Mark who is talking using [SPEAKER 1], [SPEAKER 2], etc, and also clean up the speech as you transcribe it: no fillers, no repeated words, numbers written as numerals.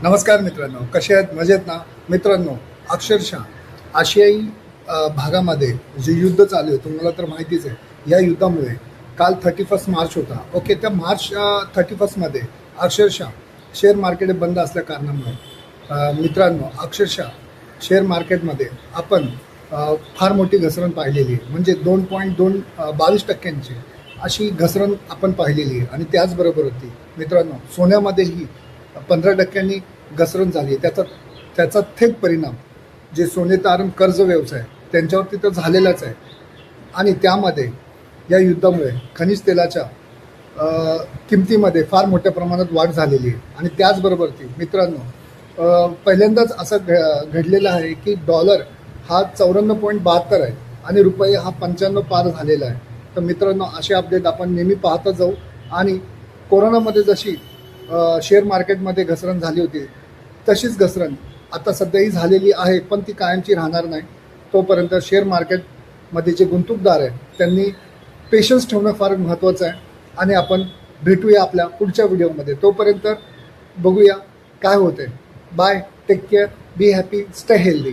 [SPEAKER 1] नमस्कार मित्रांनो, कसे आहेत? मजेत ना? मित्रांनो, अक्षरशः आशियाई भागामध्ये जे युद्ध चालू आहे तुम्हाला तर माहितीच आहे. या युद्धामुळे काल 31 मार्च होता. ओके, त्या मार्च 31मध्ये अक्षरशः शेअर मार्केट बंद असल्या कारणामुळे मित्रांनो अक्षरशः शेअर मार्केटमध्ये आपण फार मोठी घसरण पाहिलेली आहे. म्हणजे 2.22% अशी घसरण आपण पाहिलेली आहे. आणि त्याचबरोबर होती मित्रांनो सोन्यामध्येही 15% घसरण झाली. त्याचा थेट परिणाम जे सोने तारण कर्ज व्यवसाय त्यांच्यावरती तर झालेलाच आहे. आणि त्यामध्ये या युद्धामुळे खनिज तेलाच्या किमतीमध्ये फार मोठ्या प्रमाणात वाढ झालेली आहे. आणि त्याचबरोबर ती मित्रांनो पहिल्यांदाच असं घडलेलं आहे की डॉलर हा 54.72 आहे आणि रुपये हा 95 पार झालेला आहे. तर मित्रांनो असे अपडेट आपण नेहमी पाहतच जाऊ. आणि कोरोनामध्ये जशी शेअर मार्केटमध्ये घसरण झाली होती तशीच घसरण आता सध्याही झालेली आहे, पण ती कायमची राहणार नाही. तोपर्यंत शेअर मार्केटमध्ये जे गुंतवणूकदार आहेत त्यांनी पेशन्स ठेवणं फार महत्त्वाचं आहे. आणि आपण भेटूया आपल्या पुढच्या व्हिडिओमध्ये. तोपर्यंत बघूया काय होते. Bye, take care, be happy, stay healthy.